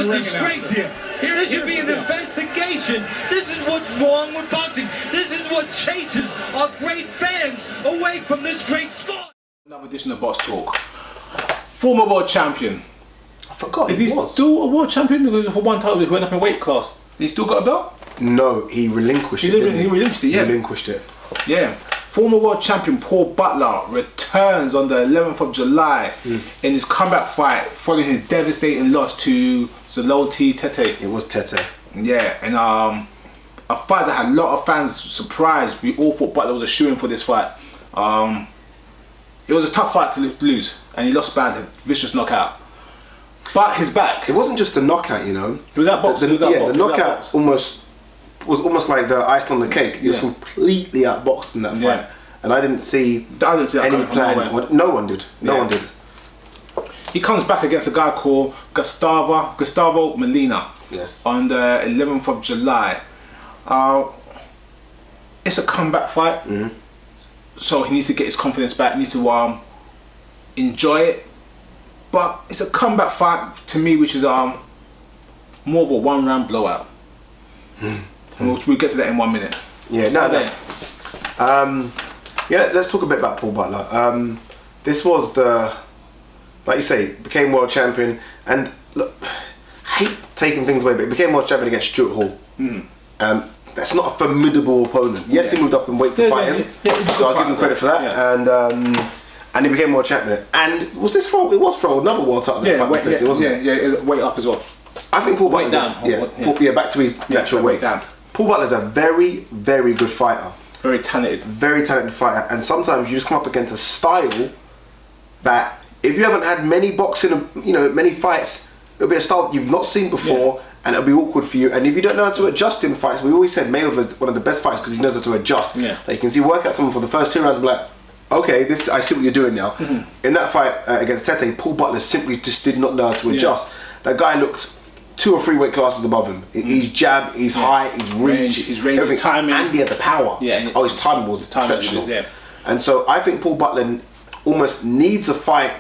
a disgrace here. There should be an investigation. This is what's wrong with boxing. This is what chases our great fans away from this great sport. Another edition of Boxtalk. Former world champion. I forgot. Is he still a world champion? Because for one title he went up in weight class. He still got a belt? No, he relinquished it. He relinquished it, yeah. Relinquished it. Yeah. Former world champion Paul Butler returns on the 11th of July in his comeback fight following his devastating loss to Zoloty Tete. It was Tete. Yeah, and a fight that had a lot of fans surprised. We all thought Butler was a shoo-in for this fight. It was a tough fight to lose, and he lost bad, vicious knockout. But he's back. It wasn't just a knockout, you know. It was that box. The knockout was almost like the icing on the cake. He was completely outboxed in that fight, and I didn't see any plan. No one did. No one did. He comes back against a guy called Gustavo Molina. Yes. On the 11th of July. It's a comeback fight, so he needs to get his confidence back. He needs to enjoy it. But it's a comeback fight to me, which is more of a one-round blowout. We'll get to that in 1 minute. Yeah, let's talk a bit about Paul Butler. This was like you say, became world champion, and look, I hate taking things away, but he became world champion against Stuart Hall. That's not a formidable opponent. Yes, he moved up in weight to fight him, so I'll give him credit for that. Yeah. And he became world champion. And it was for another world title. Wasn't it? Yeah, weight up as well. I think Paul Butler's down. Back to his natural weight. Down. Paul Butler's a very, very good fighter. Very talented. Very talented fighter. And sometimes you just come up against a style that, if you haven't had many boxing, many fights, it'll be a style that you've not seen before, and it'll be awkward for you. And if you don't know how to adjust in fights, we always said Mayweather's one of the best fighters because he knows how to adjust. Yeah. Like, you can see work out someone for the first 2 rounds and be like, okay, I see what you're doing now. In that fight against Tete, Paul Butler simply just did not know how to adjust. That guy looked 2 or 3 weight classes above him. His jab, his height, his reach, his range, his timing, and he had the power. His timing was exceptional. And so I think Paul Butler almost needs a fight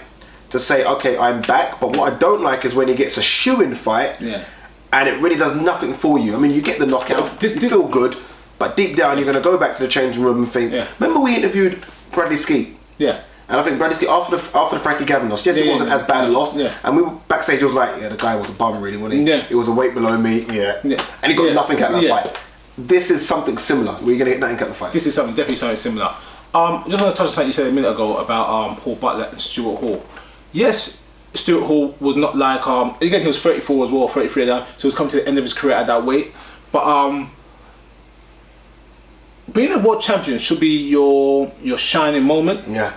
to say, okay, I'm back. But what I don't like is when he gets a shoo-in fight, and it really does nothing for you. I mean, you get the knockout, you feel good, but deep down you're going to go back to the changing room and think, remember we interviewed Bradley Skeet? Yeah. And I think Bradley Skeet, after the Frankie Gavin loss, it wasn't as bad a loss. And we were backstage, it was like, the guy was a bum really, wasn't he? It was a weight below me, and he got nothing out of that fight. This is something similar. We're going to get nothing out of the fight. This is definitely something similar. Just want to touch on something you said a minute ago about Paul Butler and Stuart Hall. Yes, Stuart Hall was not like, again, he was 34 as well, 33 now, so he was coming to the end of his career at that weight. But being a world champion should be your shining moment. Yeah.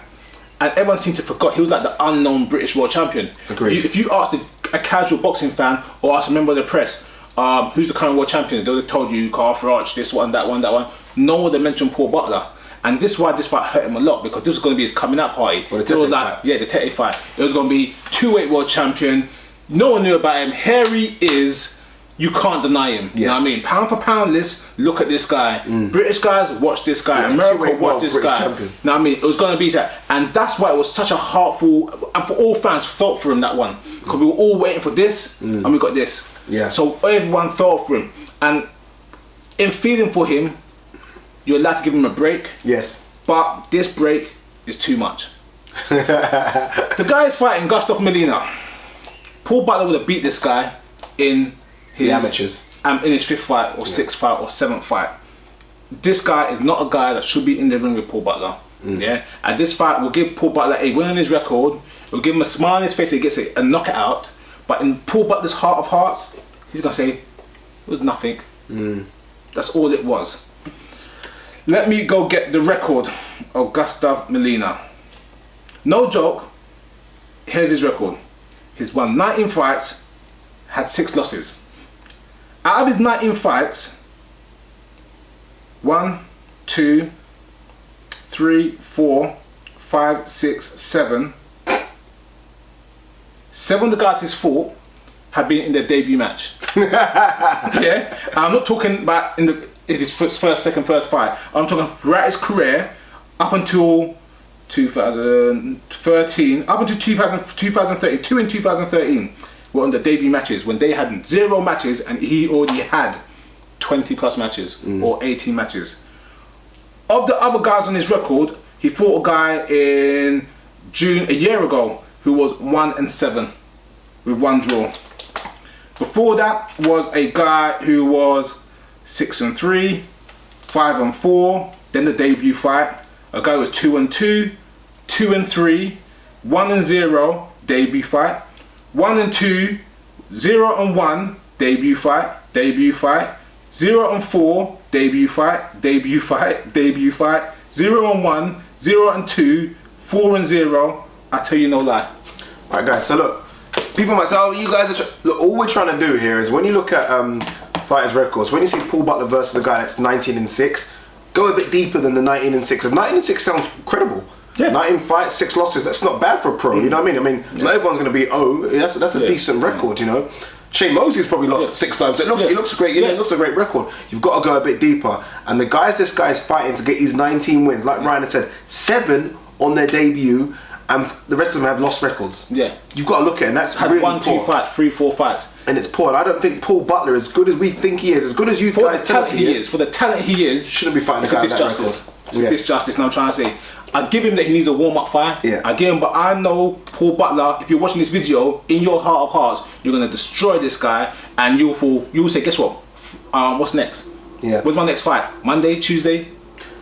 And everyone seemed to forget he was like the unknown British world champion. Agreed. If you asked a casual boxing fan or asked a member of the press, who's the current world champion, they would have told you Carl Farage, this one, that one, that one. No one would have mentioned Paul Butler. And this is why this fight hurt him a lot, because this was going to be his coming out party. Well, the Tete fight. Yeah, the Tete fight. It was going to be 2-weight world champion. No one knew about him. Here he is. You can't deny him. You know what I mean? Pound for pound list, look at this guy. British guys, watch this guy. America, watch this guy. You know what I mean? It was going to be that. And that's why it was such a heartful, and for all fans, felt for him, that one. Because we were all waiting for this, and we got this. Yeah. So everyone felt for him. And in feeling for him, you're allowed to give him a break. Yes. But this break is too much. The guy is fighting Gustavo Molina. Paul Butler would have beat this guy in his amateurs. In his 5th fight or 6th fight or 7th fight. This guy is not a guy that should be in the ring with Paul Butler. Yeah. And this fight will give Paul Butler a win on his record. It will give him a smile on his face. He gets a knockout. But in Paul Butler's heart of hearts, he's gonna say it was nothing. That's all it was. Let me go get the record of Gustavo Molina. No joke. Here's his record. He's won 19 fights, had 6 losses. Out of his 19 fights, 1, 2, 3, 4, 5, 6, 7. 7 of the guys he's fought have been in their debut match. Yeah, I'm not talking about in his first, second, third fight. I'm talking throughout his career up until 2013, up until 2013, 2 in 2013, were on the debut matches when they had 0 matches and he already had 20 plus matches or 18 matches. Of the other guys on his record, he fought a guy in June a year ago who was 1-7 with 1 draw. Before that was a guy who was 6-3, 5-4, then the debut fight. A guy was 2-2, 2-3, 1-0 debut fight, 1-2, 0-1 debut fight, 0-4 debut fight, 0-1, 0-2, 4-0. I tell you no lie. Alright guys, so look, people might say, oh, you guys are look, all we're trying to do here is when you look at fighters' records, when you see Paul Butler versus a guy that's 19-6, go a bit deeper than the 19-6. And 19-6 sounds credible. Yeah. 19 fights, 6 losses. That's not bad for a pro. You know what I mean? Not everyone's going to be that's a decent record. You know, Shane Mosley's probably lost 6 times. It looks great. You know, it looks a great record. You've got to go a bit deeper. And the guys this guy's fighting to get his 19 wins, like Ryan had said, 7 on their debut, and the rest of them have lost records. Yeah, you've got to look at it, and that's had really 1, 2 fights, 3, 4 fights, and it's poor. And I don't think Paul Butler, as good as we think he is, as good as you guys tell us he is, for the talent he is, shouldn't be fighting. It's a disjustice. It's a disjustice. Now I'm trying to say, I give him that he needs a warm-up fight. Yeah. I give him, but I know Paul Butler. If you're watching this video, in your heart of hearts, you're gonna destroy this guy, and you will say, guess what? What's next? Yeah. What's my next fight? Monday, Tuesday.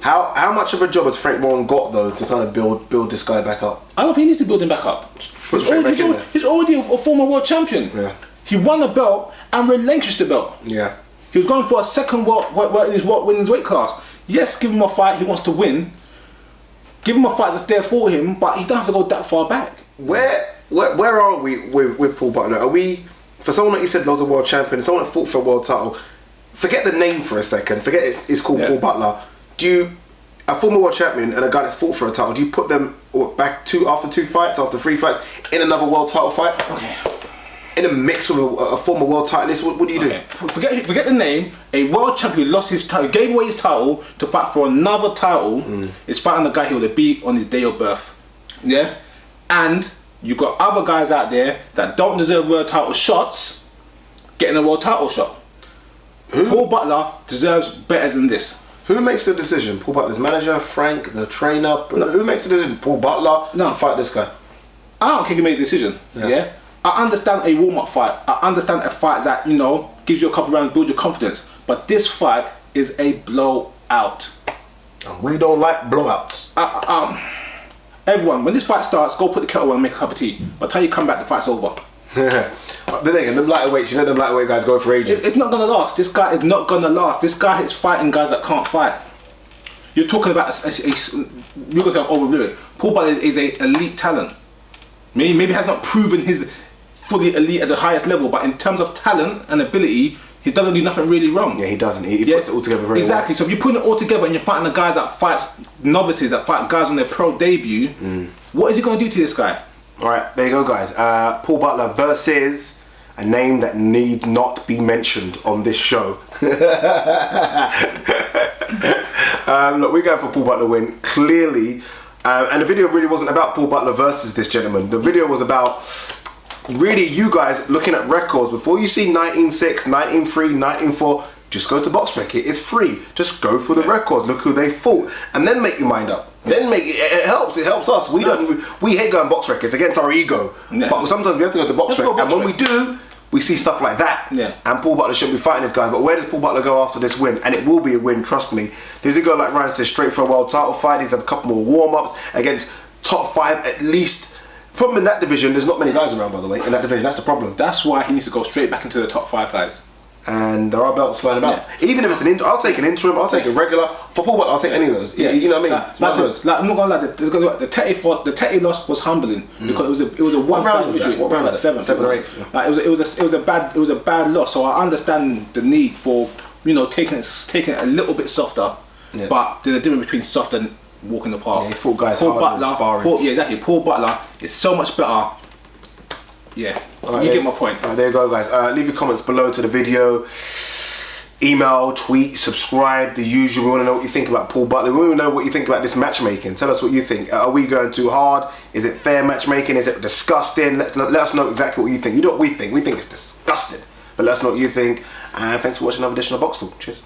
How much of a job has Frank Warren got though to kind of build this guy back up? I don't think he needs to build him back up. He's already a former world champion. Yeah. He won a belt and relinquished the belt. Yeah. He was going for a second in his women's weight class. Yes, give him a fight he wants to win. Give him a fight that's there for him, but he don't have to go that far back. Where are we with Paul Butler? Are we, for someone that you said was a world champion, someone that fought for a world title, forget the name for a second, forget it's called Paul Butler. Do you, a former world champion and a guy that's fought for a title, do you put them back after 2 fights, after 3 fights, in another world title fight? Okay. In a mix with a former world titleist, what do you do? Forget the name. A world champion who lost his title, gave away his title to fight for another title, is fighting the guy he would have beat on his day of birth. Yeah? And you've got other guys out there that don't deserve world title shots getting a world title shot. Paul Butler deserves better than this. Who makes the decision? Paul Butler's manager, Frank, the trainer? Who makes the decision? Paul Butler to fight this guy? I don't think he made the decision. Yeah? I understand a warm-up fight. I understand a fight that, you know, gives you a couple rounds, build your confidence. But this fight is a blowout. And we don't like blowouts. Everyone, when this fight starts, go put the kettle on and make a cup of tea. By the time you come back, the fight's over. The thing, and them lightweights, you know them lightweight guys go for ages. It's not gonna last. This guy is not gonna last. This guy is fighting guys that can't fight. You're talking about you're gonna say I'm overdoing it. Paul Butler is an elite talent. Maybe has not proven his fully elite at the highest level, but in terms of talent and ability, he doesn't do nothing really wrong. Yeah, he doesn't. He puts it all together very well. Exactly. So if you put it all together and you're fighting a guy that fights novices, that fight guys on their pro debut, what is he gonna do to this guy? Alright, there you go guys. Paul Butler versus a name that needs not be mentioned on this show. Look, we're going for Paul Butler win, clearly. And the video really wasn't about Paul Butler versus this gentleman. The video was about really you guys looking at records. Before you see 19-6, 19-3, 19-4, just go to Boxtalk. It is free. Just go through the records, look who they fought, and then make your mind up. Then it helps us. We hate going Boxtalk. It's against our ego. But sometimes we have to go to Boxtalk, and when we do, we see stuff like that. And Paul Butler shouldn't be fighting this guy. But where does Paul Butler go after this win? And it will be a win, trust me. Does he go, like Ryan said, straight for a world title fight? He's had a couple more warm-ups against top 5 at least. Problem in that division, there's not many guys around, by the way, in that division. That's the problem. That's why he needs to go straight back into the top 5 guys. And there are belts flying about. Even if it's an interim, I'll take an interim, I'll take a regular. For Paul Butler, I'll take any of those. You know what I mean? Like, I'm not gonna lie, the Tete loss was humbling because it was a one-sided victory. What round was that? 7 or 8. Like, it was a bad loss. So I understand the need for, you know, taking it a little bit softer. But there's a difference between soft and walking the park. He's fought guys hard and sparring. Paul Butler is so much better. Yeah, you get my point. There you go, guys. Leave your comments below to the video. email, tweet, subscribe, the usual. We want to know what you think about Paul Butler. We want to know what you think about this matchmaking. Tell us what you think. Are we going too hard? Is it fair matchmaking? Is it disgusting? Let us know exactly what you think. You know what we think. We think it's disgusting. But let us know what you think. And thanks for watching another edition of Boxtalk. Cheers.